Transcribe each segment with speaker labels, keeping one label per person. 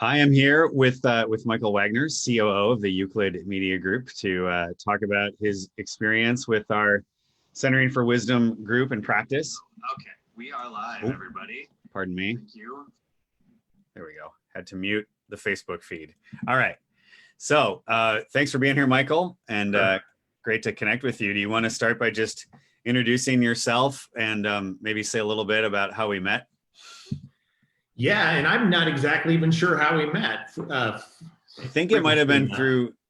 Speaker 1: I am here with Michael Wagner, COO of the Euclid Media Group, to talk about his experience with our Centering for Wisdom group and practice.
Speaker 2: Okay, we are live,
Speaker 1: Oh,
Speaker 2: everybody.
Speaker 1: pardon me.
Speaker 2: Thank you.
Speaker 1: There we go. Had to mute the Facebook feed. All right. So thanks for being here, Michael, and great to connect with you. Do you want to start by just introducing yourself and maybe say a little bit about how we met?
Speaker 3: Yeah, and I'm not exactly even sure how we met.
Speaker 1: I think it might have been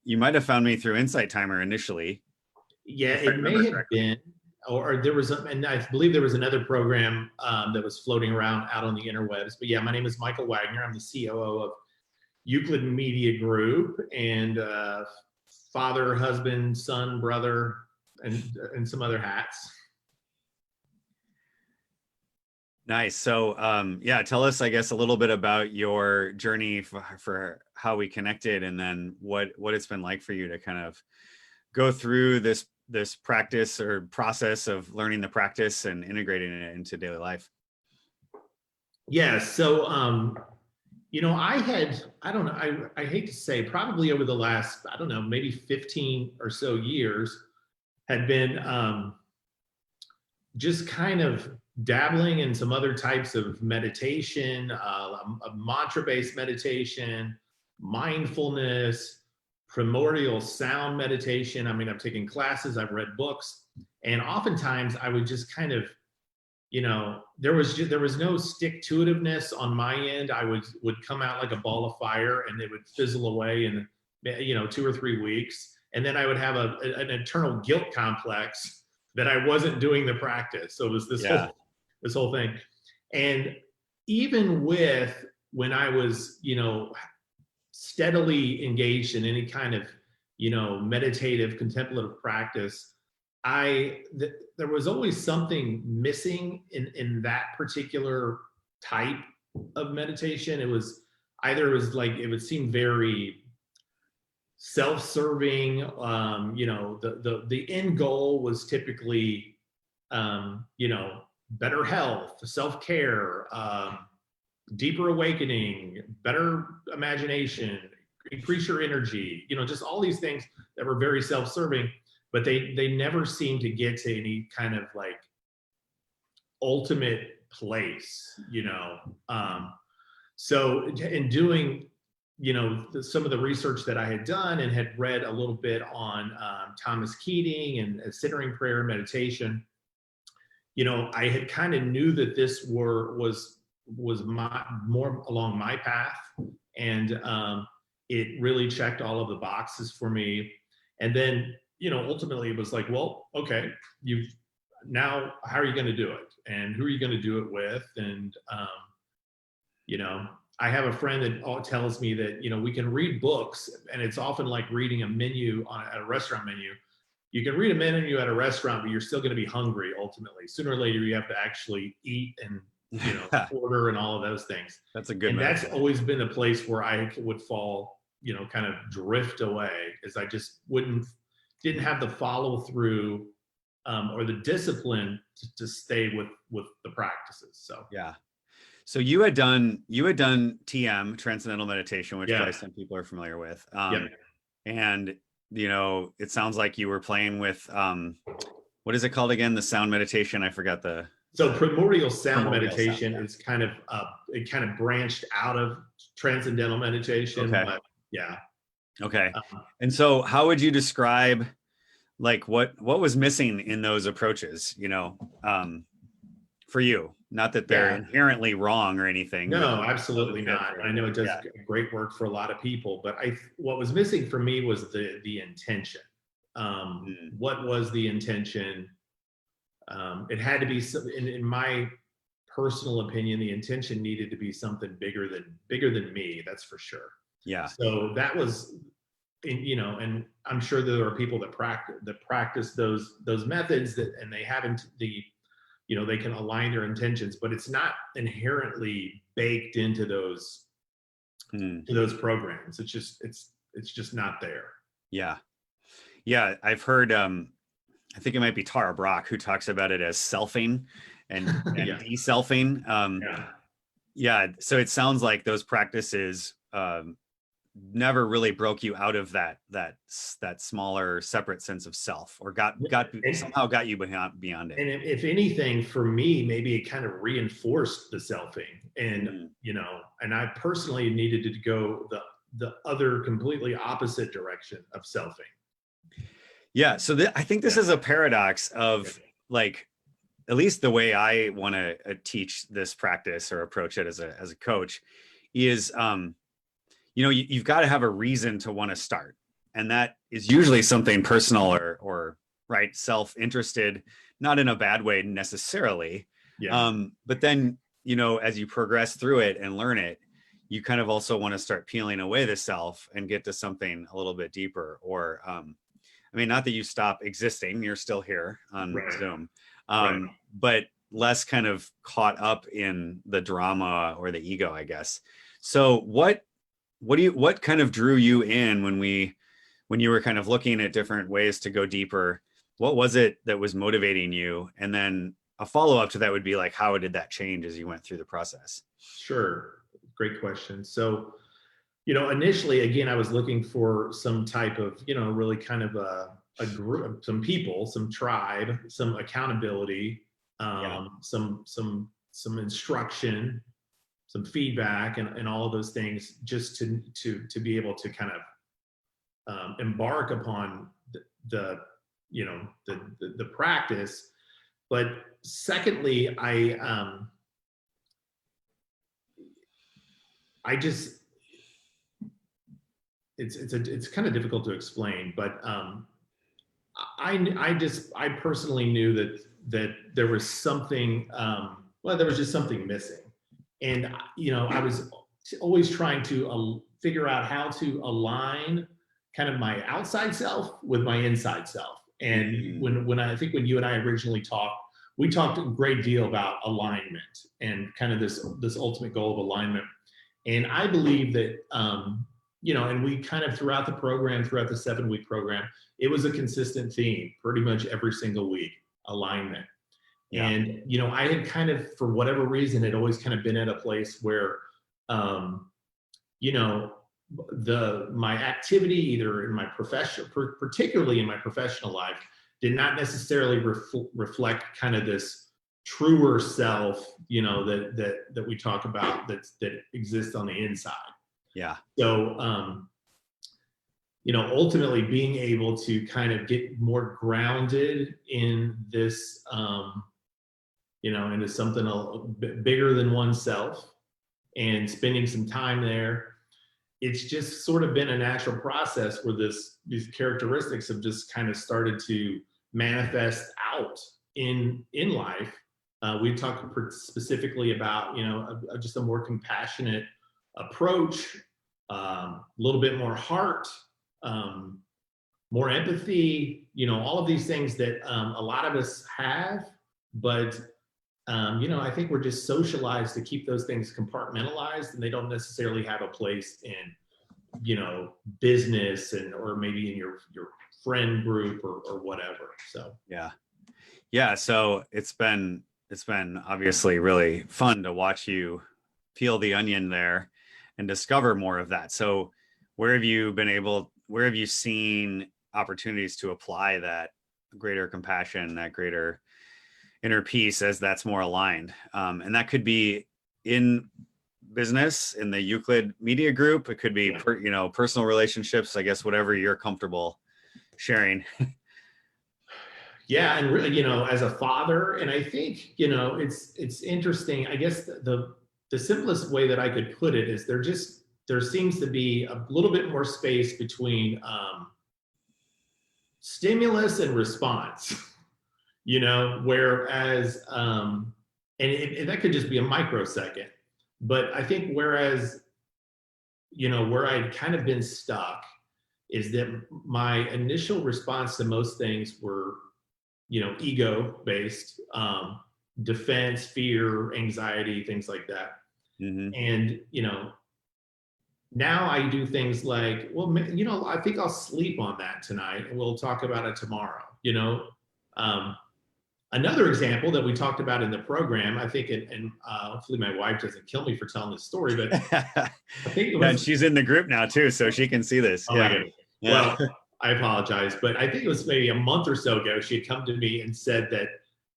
Speaker 1: you might have found me through Insight Timer initially.
Speaker 3: Yeah, it may have been, or there was, and I believe there was another program that was floating around out on the interwebs. But yeah, my name is Michael Wagner. I'm the COO of Euclid Media Group, and father, husband, son, brother, and some other hats.
Speaker 1: Nice. So, yeah, tell us, I guess, a little bit about your journey for how we connected, and then what it's been like for you to kind of go through this practice or process of learning the practice and integrating it into daily life.
Speaker 3: Yeah. So, I don't know, I hate to say, probably over the last, I don't know, maybe 15 or so years, had been just kind of dabbling in some other types of meditation, a mantra-based meditation, mindfulness, primordial sound meditation. I mean, I've taken classes, I've read books, and oftentimes I would just kind of, there was no stick-to-itiveness on my end. I would come out like a ball of fire, and it would fizzle away in 2 or 3 weeks, and then I would have an internal guilt complex that I wasn't doing the practice. So it was this whole thing. And even when I was, steadily engaged in any kind of, meditative, contemplative practice, there was always something missing in that particular type of meditation. It would seem very self-serving. The end goal was typically, better health, self-care, deeper awakening, better imagination, increase your energy, just all these things that were very self-serving, but they never seemed to get to any kind of like ultimate place, so in doing, some of the research that I had done and had read a little bit on Thomas Keating and centering prayer and meditation, I had kind of knew that this was more along my path, and it really checked all of the boxes for me. And then, ultimately it was like, well, okay, now how are you going to do it, and who are you going to do it with? And I have a friend that tells me that, we can read books, and it's often like reading a menu at a restaurant menu. You can read a menu at a restaurant, but you're still going to be hungry ultimately. Sooner or later, you have to actually eat and, order and all of those things.
Speaker 1: That's a good
Speaker 3: And
Speaker 1: metaphor.
Speaker 3: that's always been a place where I would fall, kind of drift away, as I just didn't have the follow through or the discipline to stay with the practices. So,
Speaker 1: yeah. So you had done TM, Transcendental Meditation, which probably some people are familiar with. And, it sounds like you were playing with, what is it called again? The sound meditation. I forgot
Speaker 3: So primordial sound meditation is kind of, it kind of branched out of transcendental meditation.
Speaker 1: Okay.
Speaker 3: But yeah.
Speaker 1: Okay. And so how would you describe like what was missing in those approaches, for you? Not that they're inherently wrong or anything.
Speaker 3: No, absolutely not. I know it does great work for a lot of people, but what was missing for me was the intention. What was the intention? It had to be, in my personal opinion, the intention needed to be something bigger than me. That's for sure.
Speaker 1: Yeah.
Speaker 3: So that was, and I'm sure there are people that practice those methods and they haven't they can align their intentions, but it's not inherently baked into those programs. It's just not there.
Speaker 1: Yeah. Yeah. I've heard, I think it might be Tara Brach who talks about it as selfing and de-selfing. Yeah. So it sounds like those practices never really broke you out of that smaller, separate sense of self, or
Speaker 3: And,
Speaker 1: somehow got you beyond it.
Speaker 3: and if anything, for me, maybe it kind of reinforced the selfing. And,
Speaker 1: Mm.
Speaker 3: and I personally needed to go the other completely opposite direction of selfing.
Speaker 1: Yeah. So I think this is a paradox
Speaker 3: Yeah.
Speaker 1: of, like, at least the way I want to teach this practice or approach it as a coach is, you've got to have a reason to want to start. And that is usually something personal or right, self-interested, not in a bad way necessarily.
Speaker 3: Yeah.
Speaker 1: But then, as you progress through it and learn it, you kind of also want to start peeling away the self and get to something a little bit deeper. Or, I mean, not that you stop existing, you're still here on
Speaker 3: Right.
Speaker 1: Zoom,
Speaker 3: Right.
Speaker 1: but less kind of caught up in the drama or the ego, I guess. So what kind of drew you in when you were kind of looking at different ways to go deeper? What was it that was motivating you? And then a follow-up to that would be like, how did that change as you went through the process?
Speaker 3: Sure. Great question. So, initially, again, I was looking for some type of, really kind of a group, some people, some tribe, some accountability,
Speaker 1: Yeah.
Speaker 3: some instruction, some feedback, and all of those things, just to be able to kind of embark upon the the practice. But secondly, I just it's kind of difficult to explain, but I personally knew that there was something, there was just something missing. And I was always trying to figure out how to align kind of my outside self with my inside self. And when I think when you and I originally talked, we talked a great deal about alignment and kind of this ultimate goal of alignment. And I believe that, and we kind of throughout the 7-week program, it was a consistent theme pretty much every single week: alignment.
Speaker 1: Yeah.
Speaker 3: And, I had kind of, for whatever reason, had always kind of been at a place where, my activity, either in my profession, particularly in my professional life, did not necessarily reflect kind of this truer self, that we talk about, that exists on the inside.
Speaker 1: Yeah.
Speaker 3: So, ultimately being able to kind of get more grounded in this, into something a bit bigger than oneself, and spending some time there, it's just sort of been a natural process where these characteristics have just kind of started to manifest out in life. We talked specifically about, just a more compassionate approach, a little bit more heart, more empathy, all of these things that a lot of us have, but I think we're just socialized to keep those things compartmentalized, and they don't necessarily have a place in, business or maybe in your friend group or whatever. So
Speaker 1: yeah. So it's been obviously really fun to watch you peel the onion there and discover more of that. So where have you seen opportunities to apply that greater compassion, that greater inner peace, as that's more aligned? And that could be in business, in the Euclid media group. It could be, personal relationships, I guess, whatever you're comfortable sharing.
Speaker 3: Yeah, and really, as a father, and I think, it's interesting. I guess the simplest way that I could put it is there seems to be a little bit more space between stimulus and response, whereas, and that could just be a microsecond. But I think whereas, where I'd kind of been stuck is that my initial response to most things were, ego based, defense, fear, anxiety, things like that.
Speaker 1: Mm-hmm.
Speaker 3: And, now I do things like, well, I think I'll sleep on that tonight and we'll talk about it tomorrow. Another example that we talked about in the program, I think, and hopefully my wife doesn't kill me for telling this story, but I think it
Speaker 1: Yeah, and
Speaker 3: was,
Speaker 1: she's in the group now too, so she can see this.
Speaker 3: oh my
Speaker 1: Yeah.
Speaker 3: goodness.
Speaker 1: Yeah.
Speaker 3: Well, I apologize, but I think it was maybe a month or so ago, she had come to me and said that,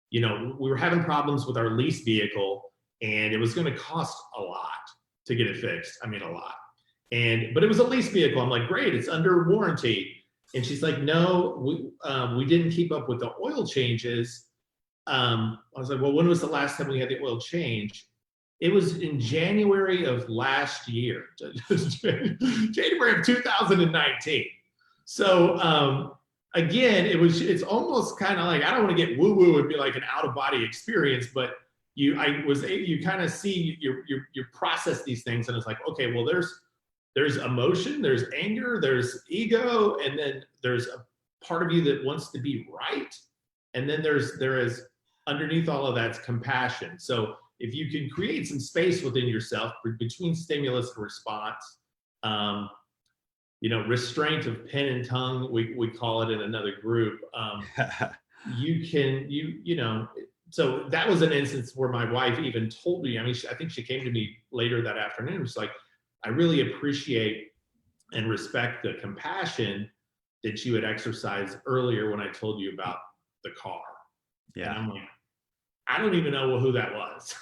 Speaker 3: you know, we were having problems with our lease vehicle and it was going to cost a lot to get it fixed. I mean, a lot. But it was a lease vehicle. I'm like, great, it's under warranty. And she's like, no, we didn't keep up with the oil changes. I was like, well, when was the last time we had the oil change? It was in January of last year, January of 2019. So again, it's almost kind of like, I don't want to get woo woo and be like an out of body experience, but you kind of see you process these things, and it's like, okay, well, there's emotion, there's anger, there's ego, and then there's a part of you that wants to be right, and then there is underneath all of that's compassion. So if you can create some space within yourself between stimulus and response, you know, restraint of pen and tongue, we call it in another group. You know, so that was an instance where my wife even told me, I mean, I think she came to me later that afternoon. It's like, I really appreciate and respect the compassion that you had exercised earlier when I told you about the car.
Speaker 1: Yeah.
Speaker 3: And I'm like, I don't even know who that was.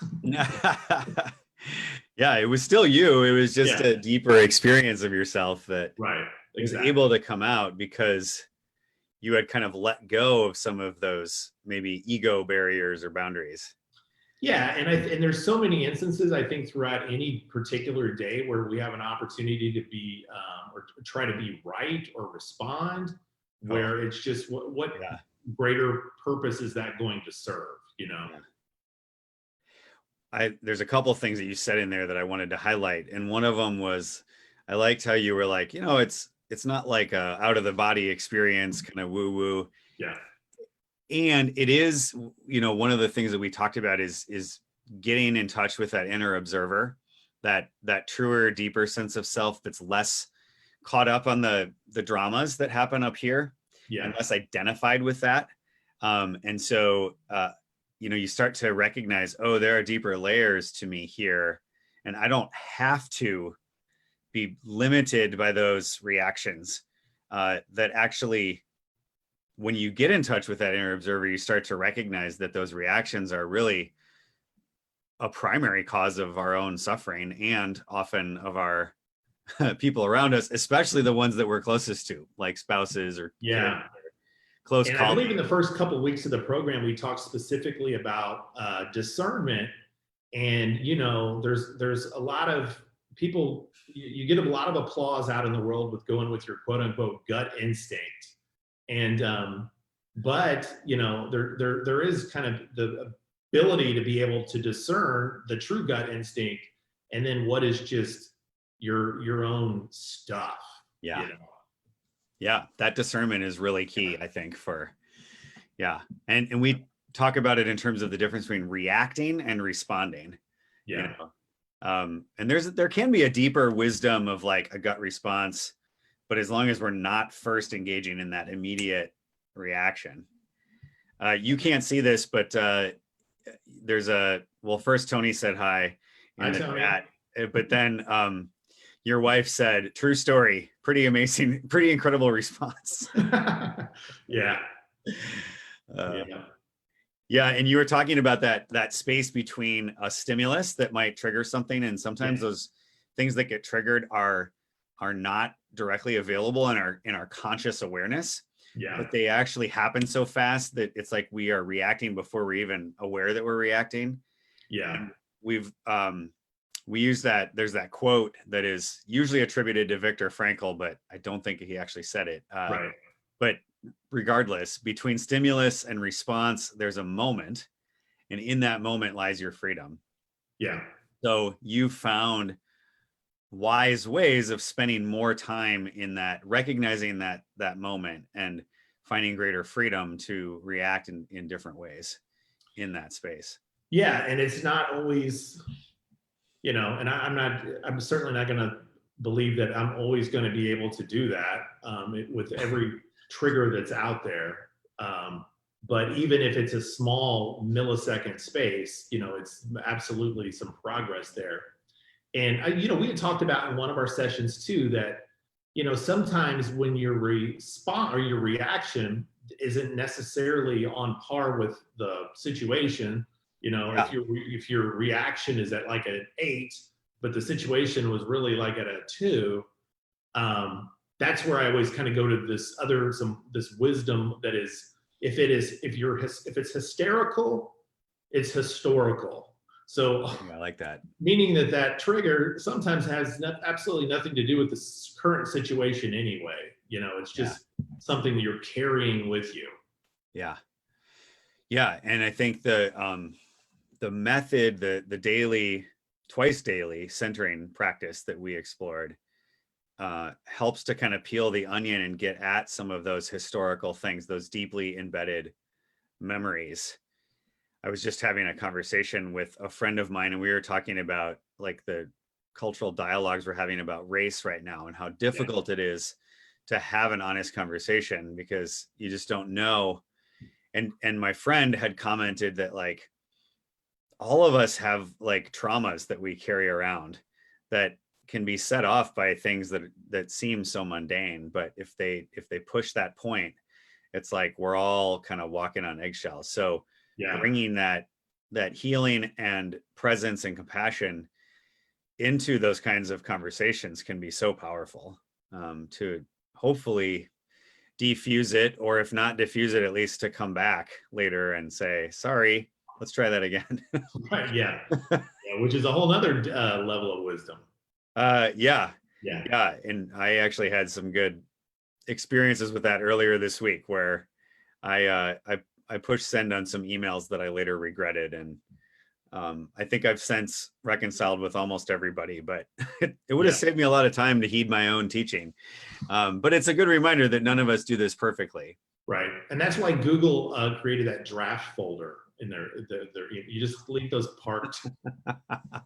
Speaker 1: Yeah, it was still you. It was just a deeper experience of yourself that
Speaker 3: right,
Speaker 1: was able to come out because you had kind of let go of some of those maybe ego barriers or boundaries.
Speaker 3: Yeah, and there's so many instances, I think, throughout any particular day where we have an opportunity to be or try to be right or respond, where it's just what greater purpose is that going to serve, you know?
Speaker 1: Yeah. There's a couple of things that you said in there that I wanted to highlight, and one of them was, I liked how you were like, you know, it's not like a out of the body experience kind of woo woo.
Speaker 3: Yeah.
Speaker 1: And it is, you know, one of the things that we talked about is getting in touch with that inner observer, that truer, deeper sense of self that's less caught up on the dramas that happen up here, and less identified with that. And so, you know, you start to recognize, oh, there are deeper layers to me here, and I don't have to be limited by those reactions. That actually, when you get in touch with that inner observer, you start to recognize that those reactions are really a primary cause of our own suffering, and often of our people around us, especially the ones that we're closest to, like spouses or kids, close
Speaker 3: and
Speaker 1: colleagues.
Speaker 3: I believe in the first couple of weeks of the program, we talked specifically about discernment. And, you know, there's a lot of people, you get a lot of applause out in the world with going with your quote unquote gut instinct. And, but, you know, there is kind of the ability to be able to discern the true gut instinct and then what is just your own stuff.
Speaker 1: Yeah.
Speaker 3: You know?
Speaker 1: Yeah. That discernment is really key, I think, and we talk about it in terms of the difference between reacting and responding.
Speaker 3: Yeah.
Speaker 1: You know? And there can be a deeper wisdom of like a gut response, but as long as we're not first engaging in that immediate reaction. You can't see this, but first Tony said hi in the chat, but then your wife said, true story, pretty amazing, pretty incredible response.
Speaker 3: Yeah.
Speaker 1: Yeah, and you were talking about that space between a stimulus that might trigger something, and sometimes those things that get triggered are not directly available in our conscious awareness.
Speaker 3: Yeah.
Speaker 1: But they actually happen so fast that it's like we are reacting before we're even aware that we're reacting.
Speaker 3: Yeah.
Speaker 1: And we use that. There's that quote that is usually attributed to Viktor Frankl, but I don't think he actually said it.
Speaker 3: Right.
Speaker 1: But regardless, between stimulus and response, there's a moment, and in that moment lies your freedom.
Speaker 3: Yeah.
Speaker 1: So you found wise ways of spending more time in that, recognizing that moment and finding greater freedom to react in different ways in that space.
Speaker 3: Yeah. And it's not always, you know, and I'm certainly not going to believe that I'm always going to be able to do that with every trigger that's out there. but even if it's a small millisecond space, it's absolutely some progress there. And we had talked about in one of our sessions too that sometimes when your response or your reaction isn't necessarily on par with the situation,
Speaker 1: Yeah.
Speaker 3: if your reaction is at like an 8, but the situation was really like at a 2, that's where I always kind of go to this wisdom that is, if it's hysterical, it's historical. So
Speaker 1: I like that.
Speaker 3: meaning that trigger sometimes has absolutely nothing to do with the current situation anyway. It's just something that you're carrying with you.
Speaker 1: Yeah. Yeah. And I think the method, the daily, twice daily centering practice that we explored helps to kind of peel the onion and get at some of those historical things, those deeply embedded memories. I was just having a conversation with a friend of mine, and we were talking about like the cultural dialogues we're having about race right now and how difficult it is to have an honest conversation because you just don't know. And my friend had commented that like all of us have like traumas that we carry around that can be set off by things that seem so mundane, but if they push that point, it's like we're all kind of walking on eggshells. So bringing that healing and presence and compassion into those kinds of conversations can be so powerful, to hopefully defuse it, or if not diffuse it, at least to come back later and say, sorry, let's try that again.
Speaker 3: Right. Yeah. Which is a whole other level of wisdom.
Speaker 1: Yeah. And I actually had some good experiences with that earlier this week where I pushed send on some emails that I later regretted. And I think I've since reconciled with almost everybody, but it would have saved me a lot of time to heed my own teaching. But it's a good reminder that none of us do this perfectly.
Speaker 3: Right. And that's why Google created that draft folder in their you just leave those parked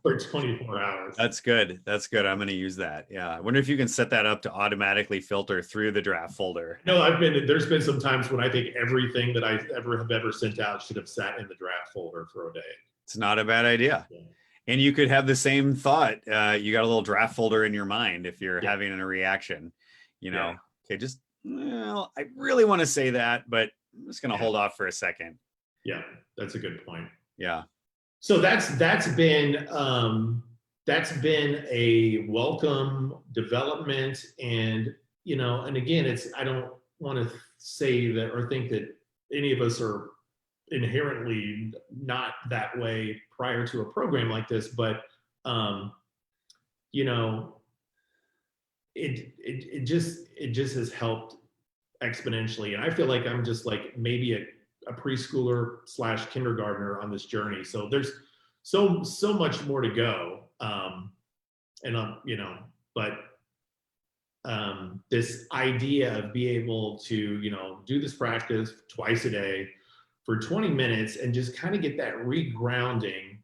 Speaker 3: for 24 hours.
Speaker 1: That's good. I'm going to use that. Yeah. I wonder if you can set that up to automatically filter through the draft folder.
Speaker 3: No, there's been some times when I think everything that I have ever sent out should have sat in the draft folder for a day.
Speaker 1: It's not a bad idea. Yeah. And you could have the same thought. You got a little draft folder in your mind if you're having a reaction, okay, just, well, I really want to say that, but I'm just going to hold off for a second.
Speaker 3: Yeah, that's a good point.
Speaker 1: Yeah.
Speaker 3: So that's been a welcome development, and and again, I don't want to say that or think that any of us are inherently not that way prior to a program like this, but it just has helped exponentially, and I feel like I'm just like maybe a preschooler / kindergartner on this journey. So there's so much more to go. But this idea of being able to, do this practice twice a day for 20 minutes and just kind of get that regrounding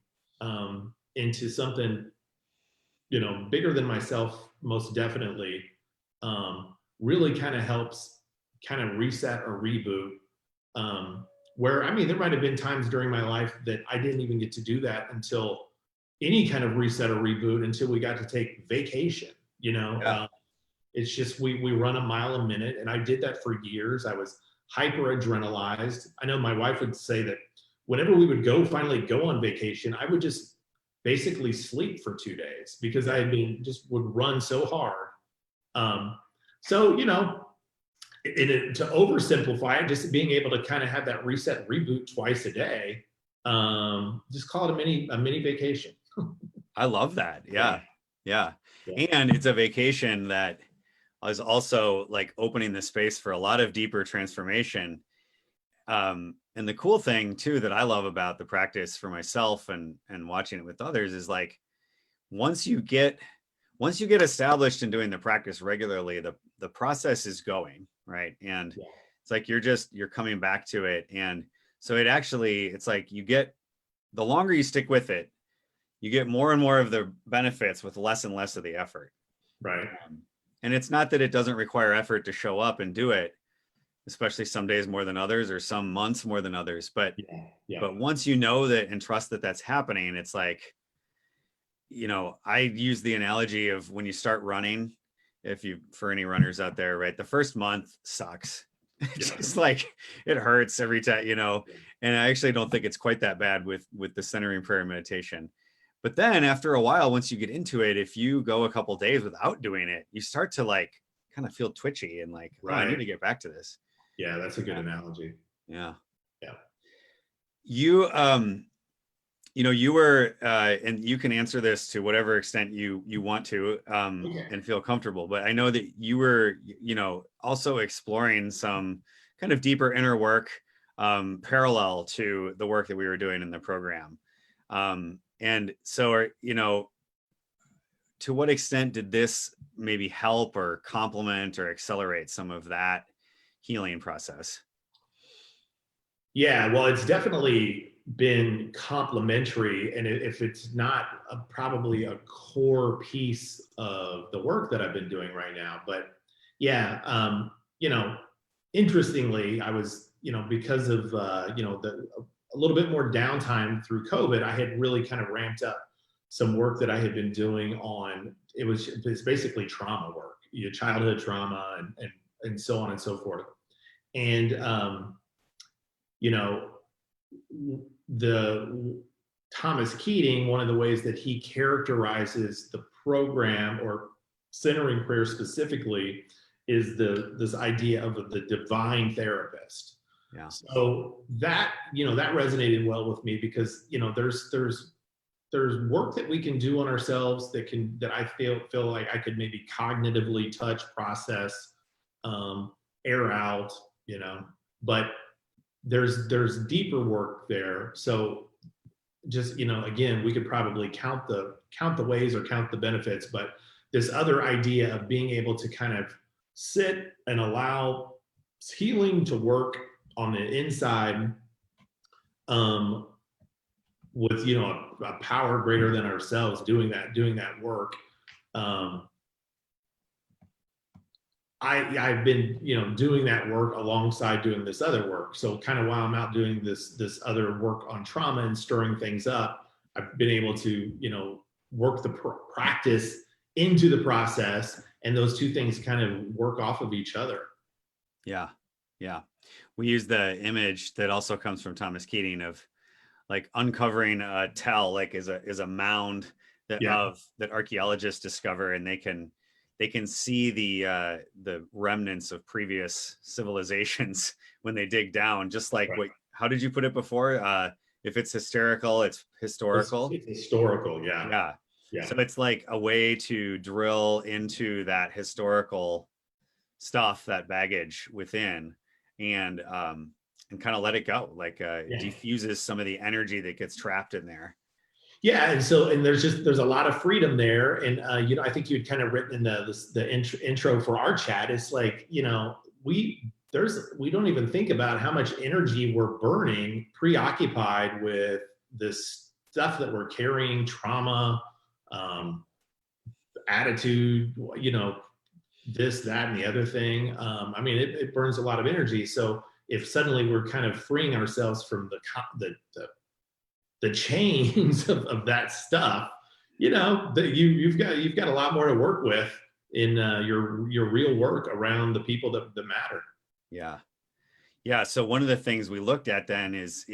Speaker 3: into something, bigger than myself, most definitely, really kind of helps kind of reset or reboot. Where, there might've been times during my life that I didn't even get to do that until any kind of reset or reboot until we got to take vacation, it's just, we run a mile a minute, and I did that for years. I was hyper adrenalized. I know my wife would say that whenever we would finally go on vacation, I would just basically sleep for 2 days because I just would run so hard. So, to oversimplify it, just being able to kind of have that reset reboot twice a day, just call it a mini vacation.
Speaker 1: I love that. Yeah. And it's a vacation that is also like opening the space for a lot of deeper transformation. And the cool thing too that I love about the practice for myself and watching it with others is like once you get established in doing the practice regularly, the process is going, right? And it's like you're coming back to it. And so it's like the longer you stick with it, you get more and more of the benefits with less and less of the effort.
Speaker 3: Right.
Speaker 1: And it's not that it doesn't require effort to show up and do it, especially some days more than others or some months more than others.
Speaker 3: Yeah. Yeah.
Speaker 1: But once you know that and trust that that's happening, it's like, you know, I use the analogy of when you start running, if you, for any runners out there, right? The first month sucks. It's
Speaker 3: Yeah.
Speaker 1: just like, it hurts every time, you know, and I actually don't think it's quite that bad with the centering prayer meditation. But then after a while, once you get into it, if you go a couple days without doing it, you start to like kind of feel twitchy and like, oh, I need
Speaker 3: Right.
Speaker 1: to get back to this.
Speaker 3: Yeah, that's a good
Speaker 1: Yeah.
Speaker 3: analogy.
Speaker 1: Yeah.
Speaker 3: Yeah.
Speaker 1: You, you know, you were, and you can answer this to whatever extent you want to,
Speaker 3: Okay.
Speaker 1: and feel comfortable. But I know that you were, you know, also exploring some kind of deeper inner work, parallel to the work that we were doing in the program. And so, you know, to what extent did this maybe help or complement or accelerate some of that healing process?
Speaker 3: Yeah, well, it's definitely been complementary, and if it's not probably a core piece of the work that I've been doing right now, but yeah, you know, interestingly, I was, you know, because of you know, a little bit more downtime through COVID, I had really kind of ramped up some work that I had been doing on. It's basically trauma work, you know, childhood trauma, and so on and so forth, and you know, the Thomas Keating, one of the ways that he characterizes the program or centering prayer specifically is this idea of the divine therapist.
Speaker 1: Yeah.
Speaker 3: So that, you know, that resonated well with me because, you know, there's work that we can do on ourselves that I feel like I could maybe cognitively touch, process, air out, you know, but there's deeper work there. So just, you know, again, we could probably count the ways or count the benefits, but this other idea of being able to kind of sit and allow healing to work on the inside, um, with, you know, a power greater than ourselves doing that work. Um, I've been, you know, doing that work alongside doing this other work. So kind of while I'm out doing this other work on trauma and stirring things up, I've been able to, you know, work the practice into the process, and those two things kind of work off of each other.
Speaker 1: Yeah. Yeah. We use the image that also comes from Thomas Keating of like uncovering a tell, like is a mound
Speaker 3: Yeah,
Speaker 1: that archaeologists discover, and they can see the remnants of previous civilizations when they dig down, just like
Speaker 3: right.
Speaker 1: what, how did you put it before? If it's hysterical, it's historical.
Speaker 3: It's historical. Yeah,
Speaker 1: Yeah.
Speaker 3: yeah.
Speaker 1: So it's like a way to drill into that historical stuff, that baggage within, and kind of let it go, like
Speaker 3: Yeah.
Speaker 1: diffuses some of the energy that gets trapped in there.
Speaker 3: Yeah, and so there's a lot of freedom there, and you know, I think you'd kind of written in the intro for our chat. It's like, you know, we don't even think about how much energy we're burning, preoccupied with this stuff that we're carrying, trauma, um, attitude, you know, this, that, and the other thing. I mean, it burns a lot of energy. So if suddenly we're kind of freeing ourselves from the chains of that stuff, you know, that you've got a lot more to work with in your real work around the people that matter.
Speaker 1: Yeah. Yeah. So one of the things we looked at then is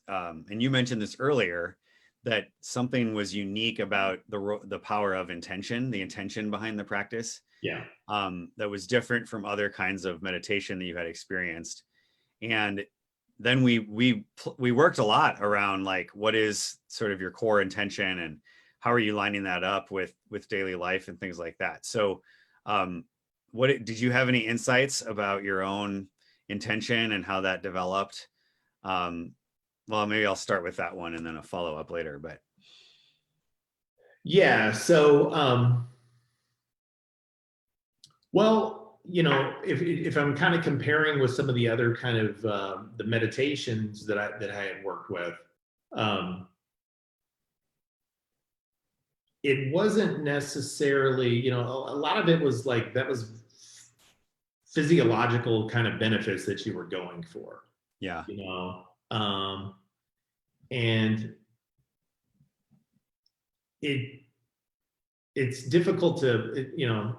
Speaker 1: and you mentioned this earlier, that something was unique about the power of intention, the intention behind the practice,
Speaker 3: Yeah.
Speaker 1: that was different from other kinds of meditation that you had experienced. And then we worked a lot around like, what is sort of your core intention and how are you lining that up with daily life and things like that. So what did you have any insights about your own intention and how that developed? Well, maybe I'll start with that one and then a follow up later, but
Speaker 3: Yeah. So well, you know, if I'm kind of comparing with some of the other kind of the meditations that I had worked with, um, it wasn't necessarily, you know, a lot of it was like that was physiological kind of benefits that you were going for,
Speaker 1: Yeah.
Speaker 3: you know. And it's difficult to, you know,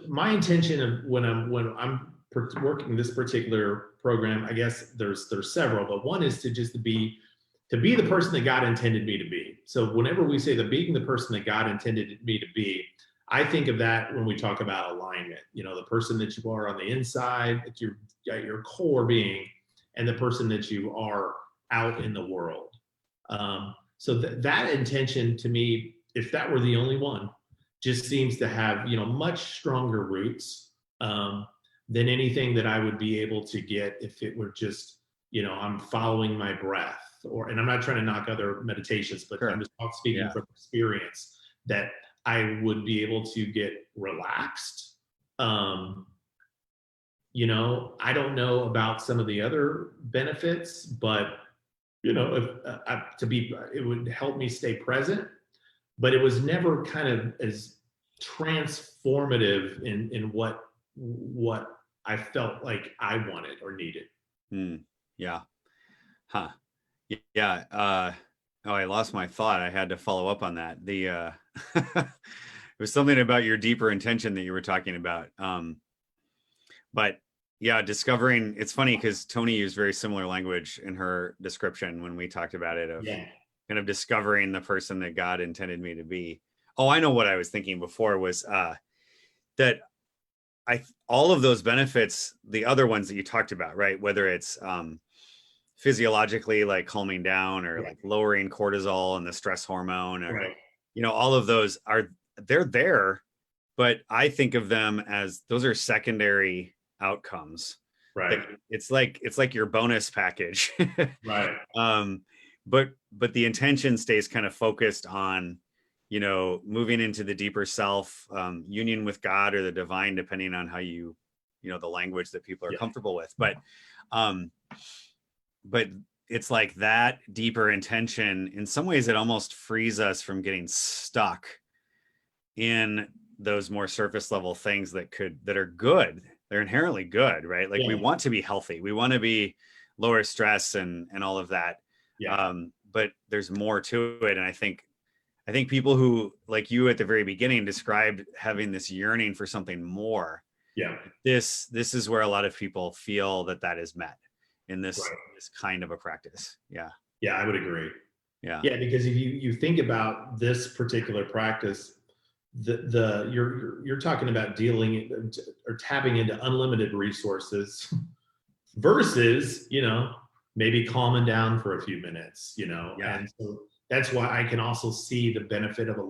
Speaker 3: my intention of when I'm working this particular program, I guess there's several, but one is to just be the person that God intended me to be. So whenever we say the being the person that God intended me to be, I think of that when we talk about alignment, you know, the person that you are on the inside, that you're at your core being, and the person that you are out in the world. So that intention to me, if that were the only one, just seems to have, you know, much stronger roots than anything that I would be able to get if it were just, you know, I'm following my breath, and I'm not trying to knock other meditations, but sure. I'm just speaking from experience that I would be able to get relaxed. You know, I don't know about some of the other benefits, but you know, it would help me stay present, but it was never kind of as transformative in what I felt like I wanted or needed.
Speaker 1: Yeah. Huh. Yeah. Oh, I lost my thought. I had to follow up on that. It was something about your deeper intention that you were talking about. But yeah, discovering, it's funny because Tony used very similar language in her description when we talked about it, of kind of discovering the person that God intended me to be. Oh, I know what I was thinking before was that all of those benefits, the other ones that you talked about, right? Whether it's physiologically, like calming down, or like lowering cortisol and the stress hormone, or you know, all of those they're there, but I think of them as those are secondary outcomes.
Speaker 3: Right.
Speaker 1: It's like your bonus package.
Speaker 3: Right.
Speaker 1: But the intention stays kind of focused on, you know, moving into the deeper self, union with God or the divine, depending on how you know, the language that people are comfortable with. But it's like that deeper intention, in some ways, it almost frees us from getting stuck in those more surface level things that are good. They're inherently good, right? Like we want to be healthy. We want to be lower stress and all of that. But there's more to it. And I think people who, like you at the very beginning, described having this yearning for something more. This is where a lot of people feel that is met in this kind of a practice. Yeah,
Speaker 3: I would agree.
Speaker 1: Yeah,
Speaker 3: because if you think about this particular practice, you're talking about dealing or tapping into unlimited resources versus, you know, maybe calming down for a few minutes, you know. And so that's why I can also see the benefit of a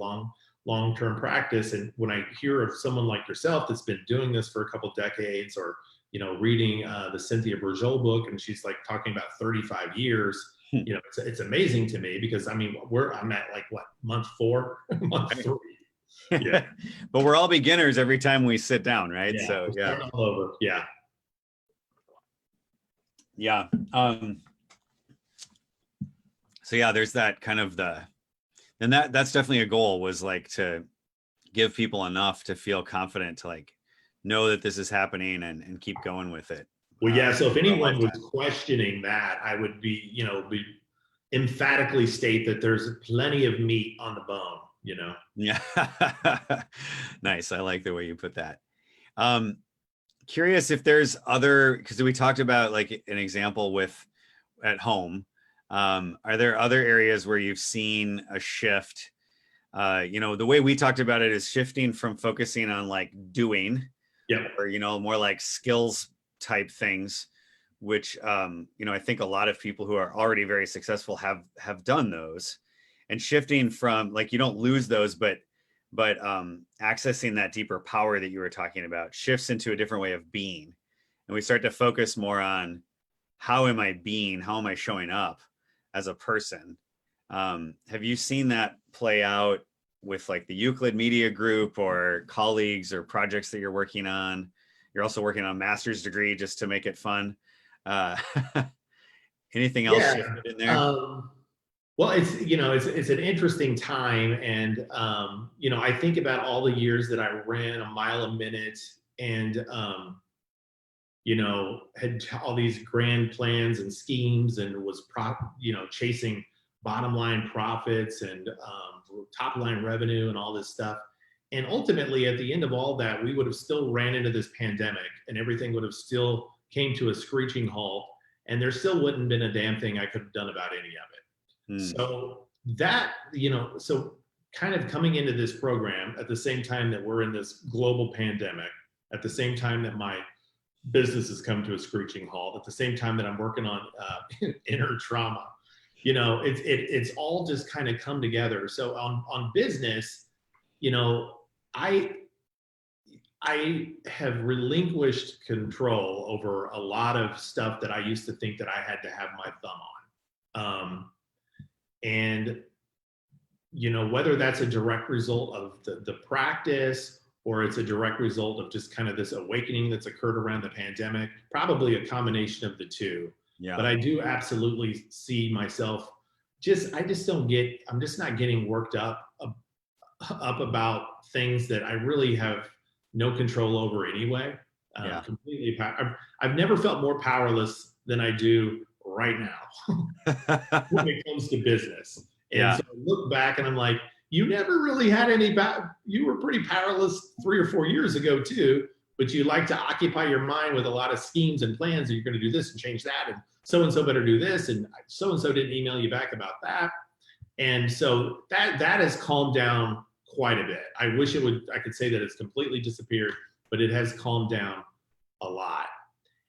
Speaker 3: long-term practice. And when I hear of someone like yourself that's been doing this for a couple decades, or you know, reading the Cynthia Bourgeault book, and she's like talking about 35 years. You know, it's amazing to me, because I mean, I'm at like what, month 4, month 3.
Speaker 1: But we're all beginners every time we sit down, right? So
Speaker 3: all over.
Speaker 1: So there's that kind of and that's definitely a goal, was like to give people enough to feel confident to like know that this is happening and keep going with it.
Speaker 3: Well, so if anyone was questioning that, I would be emphatically state that there's plenty of meat on the bone, you know?
Speaker 1: Yeah. Nice. I like the way you put that. Curious if there's because we talked about like an example with at home. Are there other areas where you've seen a shift? You know, the way we talked about it is shifting from focusing on like doing, or, you know, more like skills type things, which, you know, I think a lot of people who are already very successful have done those, and shifting from like, you don't lose those, but accessing that deeper power that you were talking about shifts into a different way of being. And we start to focus more on how am I being, how am I showing up as a person? Have you seen that play out with like the Euclid Media Group or colleagues or projects that you're working on? You're also working on a master's degree just to make it fun. Anything else shifted in there?
Speaker 3: Well, it's, you know, it's an interesting time. And, you know, I think about all the years that I ran a mile a minute, and had all these grand plans and schemes and was chasing bottom line profits and top line revenue and all this stuff. And ultimately, at the end of all that, we would have still ran into this pandemic and everything would have still came to a screeching halt. And there still wouldn't have been a damn thing I could have done about any of it. So so kind of coming into this program at the same time that we're in this global pandemic, at the same time that my business has come to a screeching halt, at the same time that I'm working on inner trauma, it's all just kind of come together. So on business, I have relinquished control over a lot of stuff that I used to think that I had to have my thumb on. And whether that's a direct result of the practice or it's a direct result of just kind of this awakening that's occurred around the pandemic, probably a combination of the two. Yeah. But I do absolutely see myself I'm just not getting worked up about things that I really have no control over anyway. Completely. I've never felt more powerless than I do right now when it comes to business. And so I look back and I'm like, you never really had you were pretty powerless 3 or 4 years ago too, but you like to occupy your mind with a lot of schemes and plans that you're going to do this and change that. And so better do this. And so didn't email you back about that. And so that has calmed down quite a bit. I wish I could say that it's completely disappeared, but it has calmed down a lot.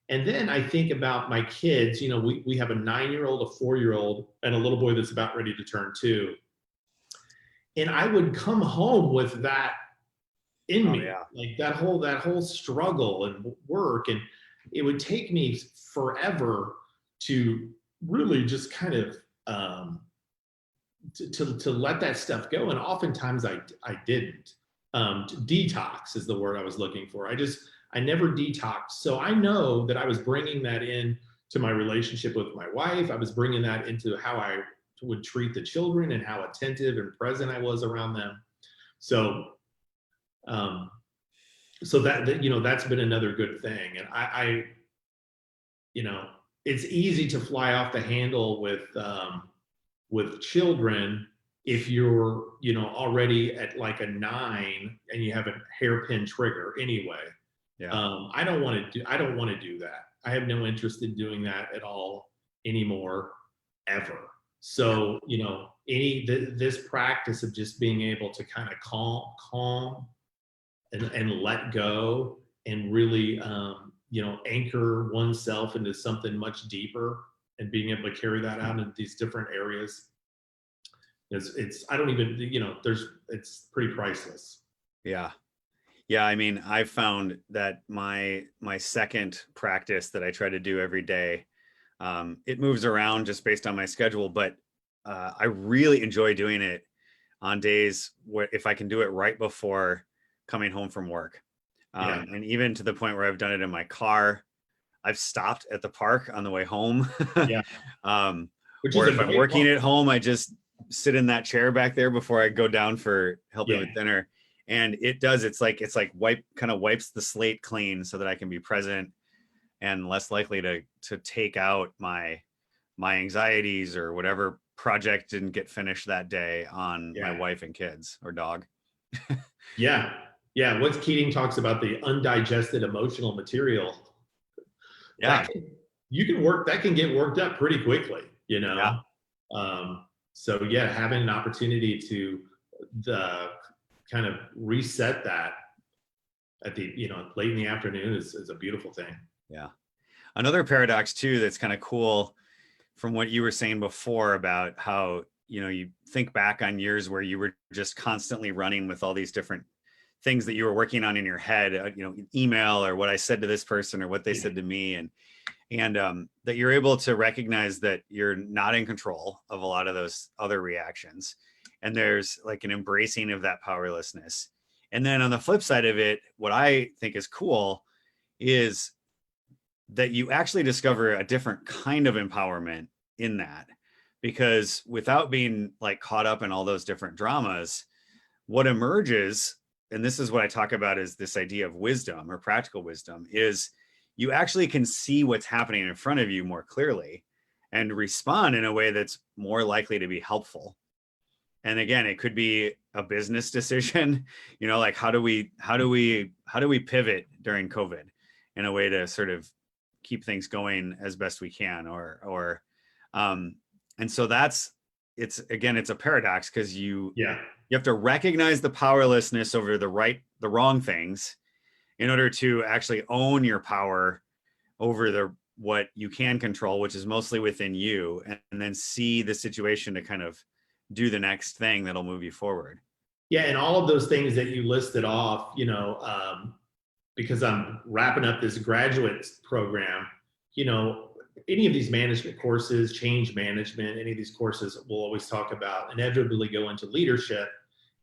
Speaker 3: And then I think about my kids, we have a 9-year-old, a 4-year-old, and a little boy that's about ready to turn 2. And I would come home with that in me, like that whole struggle and work. And it would take me forever to really just kind of, to let that stuff go. And oftentimes I didn't. Detox is the word I was looking for. I never detoxed. So I know that I was bringing that in to my relationship with my wife. I was bringing that into how I would treat the children and how attentive and present I was around them. So, that's been another good thing. And I it's easy to fly off the handle with children if you're, already at like a 9 and you have a hairpin trigger anyway. I don't want to do that. I have no interest in doing that at all anymore, ever. So, this practice of just being able to kind of calm and let go and really, anchor oneself into something much deeper and being able to carry that out into these different areas. It's pretty priceless.
Speaker 1: Yeah. Yeah. I mean, I've found that my second practice that I try to do every day, it moves around just based on my schedule, but I really enjoy doing it on days where if I can do it right before coming home from work. And even to the point where I've done it in my car. I've stopped at the park on the way home. Or if I'm working at home, I just sit in that chair back there before I go down for helping with dinner. And it's like wipes the slate clean so that I can be present and less likely to take out my anxieties or whatever project didn't get finished that day on my wife and kids or dog.
Speaker 3: What Keating talks about, the undigested emotional material. That can get worked up pretty quickly, having an opportunity to kind of reset that at the late in the afternoon is a beautiful thing.
Speaker 1: Another paradox too that's kind of cool from what you were saying before about how you think back on years where you were just constantly running with all these different things that you were working on in your head, email or what I said to this person or what they said to me, and that you're able to recognize that you're not in control of a lot of those other reactions. And there's like an embracing of that powerlessness. And then on the flip side of it, what I think is cool is that you actually discover a different kind of empowerment in that, because without being like caught up in all those different dramas, what emerges, and this is what I talk about is this idea of wisdom or practical wisdom, is you actually can see what's happening in front of you more clearly and respond in a way that's more likely to be helpful. And again, it could be a business decision, like how do we pivot during COVID in a way to sort of keep things going as best we can, and so it's a paradox, because you have to recognize the powerlessness over the wrong things in order to actually own your power over what you can control, which is mostly within you, and then see the situation to kind of do the next thing that'll move you forward.
Speaker 3: Yeah, and all of those things that you listed off, because I'm wrapping up this graduate program, any of these management courses, change management, any of these courses will always talk about inevitably go into leadership.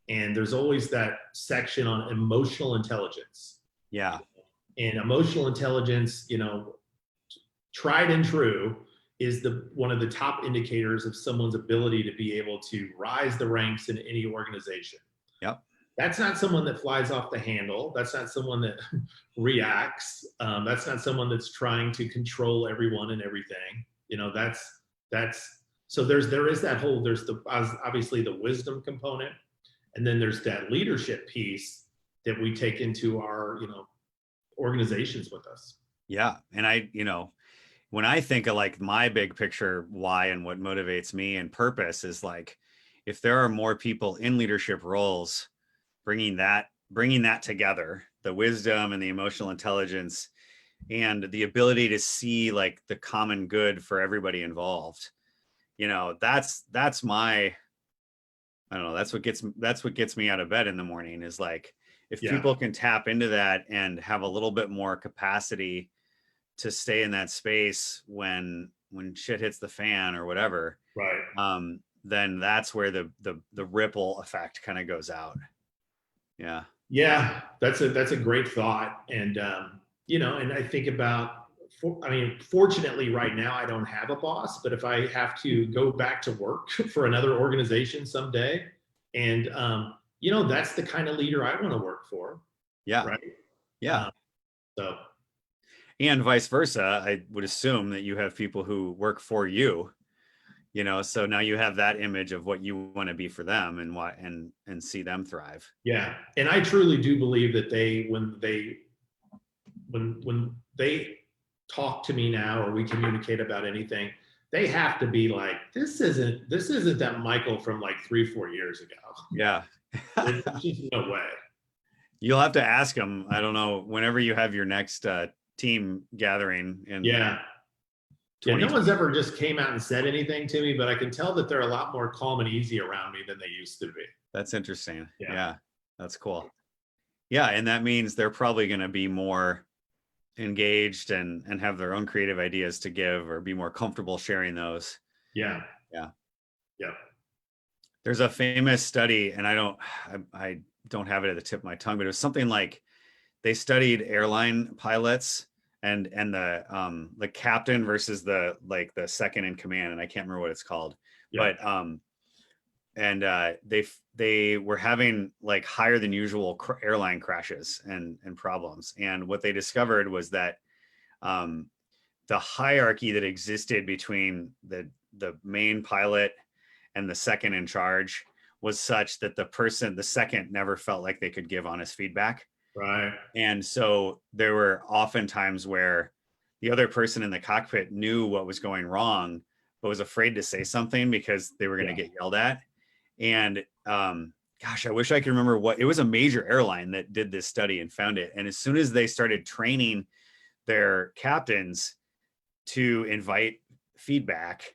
Speaker 3: And there's always that section on emotional intelligence.
Speaker 1: Yeah.
Speaker 3: And emotional intelligence, tried and true, is one of the top indicators of someone's ability to be able to rise the ranks in any organization.
Speaker 1: Yep.
Speaker 3: That's not someone that flies off the handle. That's not someone that reacts. That's not someone that's trying to control everyone and everything. So there is that whole, there's obviously the wisdom component, and then there's that leadership piece that we take into our, organizations with us.
Speaker 1: Yeah. And when I think of like my big picture why and what motivates me and purpose is like, if there are more people in leadership roles, bringing that together, the wisdom and the emotional intelligence and the ability to see like the common good for everybody involved, that's my, I don't know, that's what gets me out of bed in the morning, is like, if people can tap into that and have a little bit more capacity to stay in that space when shit hits the fan or whatever,
Speaker 3: right?
Speaker 1: Then that's where the ripple effect kind of goes out.
Speaker 3: Yeah, that's a great thought. And and I think about, fortunately right now I don't have a boss, but if I have to go back to work for another organization someday, and that's the kind of leader I want to work for.
Speaker 1: Yeah.
Speaker 3: Right.
Speaker 1: Yeah.
Speaker 3: So.
Speaker 1: And vice versa, I would assume that you have people who work for you, so now you have that image of what you want to be for them and see them thrive.
Speaker 3: Yeah. And I truly do believe that when they talk to me now, or we communicate about anything, they have to be like, this isn't that Michael from like 3-4 years ago.
Speaker 1: Yeah.
Speaker 3: There's just no way.
Speaker 1: You'll have to ask them, I don't know, whenever you have your next team gathering. And
Speaker 3: no one's ever just came out and said anything to me, but I can tell that they're a lot more calm and easy around me than they used to be.
Speaker 1: That's interesting. Yeah. That's cool. Yeah. And that means they're probably going to be more engaged and have their own creative ideas to give, or be more comfortable sharing those.
Speaker 3: Yeah.
Speaker 1: There's a famous study, and I don't have it at the tip of my tongue, but it was something like they studied airline pilots and the captain versus the second in command, and I can't remember what it's called. But they were having like higher than usual airline crashes and problems. And what they discovered was that the hierarchy that existed between the main pilot and the second in charge was such that the second never felt like they could give honest feedback.
Speaker 3: Right.
Speaker 1: And so there were often times where the other person in the cockpit knew what was going wrong, but was afraid to say something because they were going to get yelled at. And gosh, I wish I could remember it was a major airline that did this study and found it. And as soon as they started training their captains to invite feedback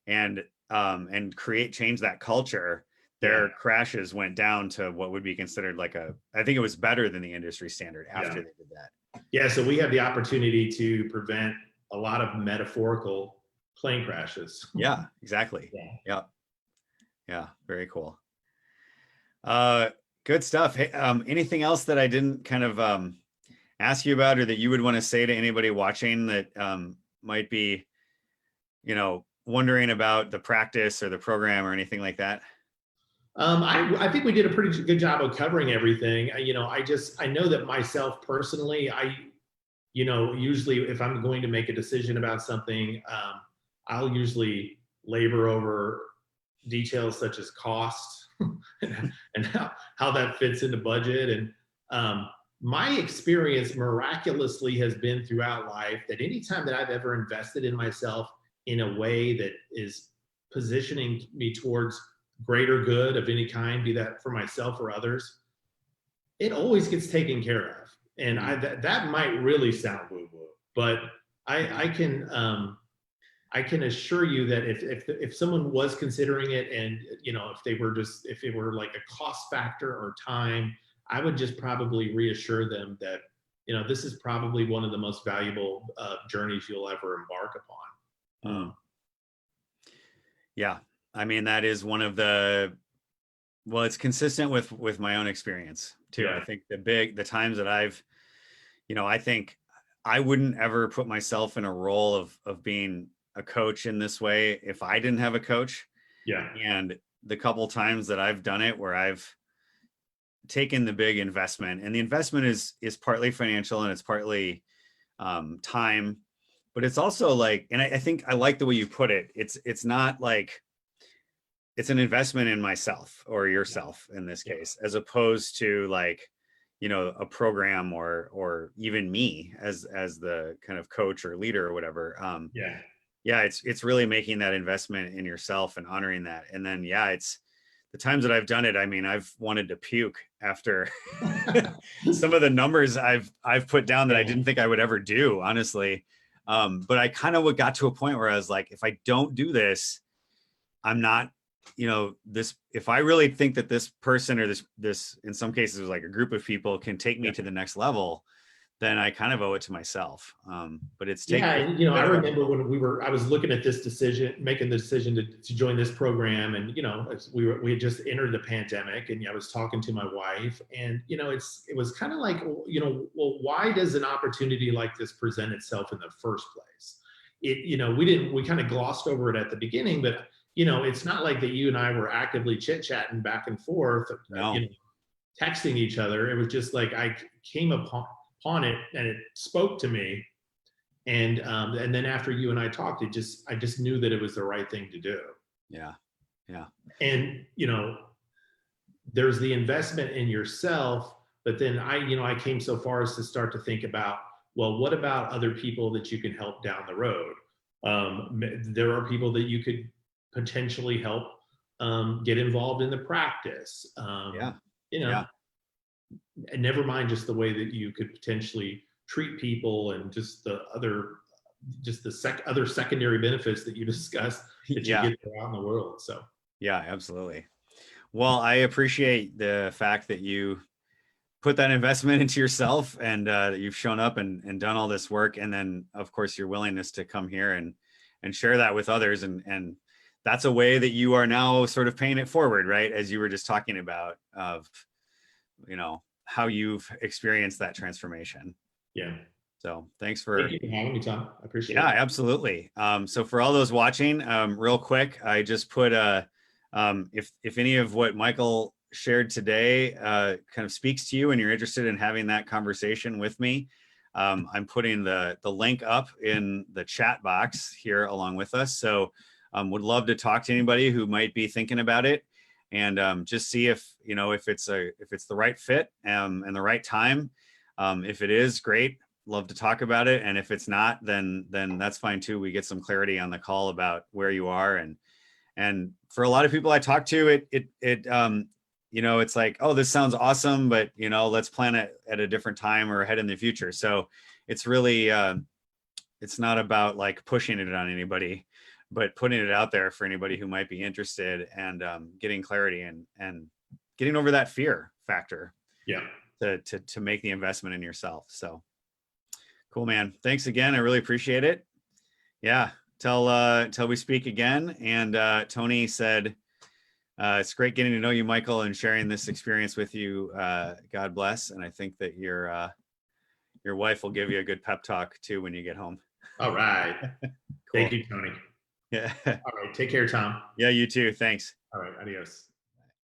Speaker 1: and change that culture, their crashes went down to what would be considered I think it was better than the industry standard after they did that.
Speaker 3: Yeah. So we have the opportunity to prevent a lot of metaphorical plane crashes.
Speaker 1: Yeah, exactly. Yeah. Very cool. Good stuff. Hey, anything else that I didn't kind of ask you about, or that you would want to say to anybody watching that might be, wondering about the practice or the program or anything like that?
Speaker 3: I think we did a pretty good job of covering everything. I know that myself personally, usually if I'm going to make a decision about something, I'll usually labor over details such as cost and how that fits into budget. And my experience miraculously has been throughout life that anytime that I've ever invested in myself in a way that is positioning me towards greater good of any kind, be that for myself or others, it always gets taken care of. And that might really sound woo woo, but I can assure you that if someone was considering it, and if it were like a cost factor or time, I would just probably reassure them that this is probably one of the most valuable journeys you'll ever embark upon.
Speaker 1: Yeah, I mean, that is one of well, it's consistent with my own experience too.
Speaker 3: Yeah.
Speaker 1: I think the times that I think I wouldn't ever put myself in a role of being a coach in this way if I didn't have a coach.
Speaker 3: Yeah.
Speaker 1: And the couple times that I've done it where I've taken the big investment, and the investment is partly financial and it's partly time, but it's also like, and I think I like the way you put it. It's not like it's an investment in myself or yourself in this case, as opposed to like, a program or even me as the kind of coach or leader or whatever. Yeah, it's really making that investment in yourself and honoring that. And then, it's the times that I've done it. I mean, I've wanted to puke after some of the numbers I've put down that I didn't think I would ever do, honestly. But I kind of got to a point where I was like, if I don't do this, I'm not, if I really think that this person or this in some cases was like a group of people can take me to the next level, then I kind of owe it to myself. But it's taken.
Speaker 3: I remember when I was looking at this decision, making the decision to join this program, and we had just entered the pandemic, and I was talking to my wife, and it was kind of like, well, why does an opportunity like this present itself in the first place? We kind of glossed over it at the beginning, but it's not like that you and I were actively chit-chatting back and forth, texting each other. It was just like I came upon it and it spoke to me. And then after you and I talked, I just knew that it was the right thing to do.
Speaker 1: Yeah.
Speaker 3: And, there's the investment in yourself, but then I came so far as to start to think about, well, what about other people that you can help down the road? There are people that you could potentially help get involved in the practice. And never mind just the way that you could potentially treat people and just the other secondary benefits that you discussed that you get out in the world. So
Speaker 1: yeah, absolutely. Well, I appreciate the fact that you put that investment into yourself, and that you've shown up and done all this work, and then of course your willingness to come here and share that with others, and that's a way that you are now sort of paying it forward, right? As you were just talking about, of how you've experienced that transformation.
Speaker 3: Yeah.
Speaker 1: So
Speaker 3: thank you for having me, Tom. I appreciate it.
Speaker 1: Yeah, absolutely. So for all those watching, real quick, I just put if any of what Michael shared today kind of speaks to you and you're interested in having that conversation with me, I'm putting the link up in the chat box here along with us. So would love to talk to anybody who might be thinking about it, and just see if it's the right fit and the right time. If it is, great, love to talk about it. And if it's not, then that's fine too. We get some clarity on the call about where you are. And for a lot of people I talk to, it's like, oh, this sounds awesome, but let's plan it at a different time or ahead in the future. So it's really it's not about like pushing it on anybody, but putting it out there for anybody who might be interested, and getting clarity and getting over that fear factor.
Speaker 3: Yeah.
Speaker 1: To make the investment in yourself. So cool, man. Thanks again. I really appreciate it. Yeah. Till we speak again. And Tony said, it's great getting to know you, Michael, and sharing this experience with you. God bless. And I think that your wife will give you a good pep talk too when you get home.
Speaker 3: All right. Cool. Thank you, Tony.
Speaker 1: Yeah.
Speaker 3: All right. Take care, Tom.
Speaker 1: Yeah, you too. Thanks.
Speaker 3: All right. Adios.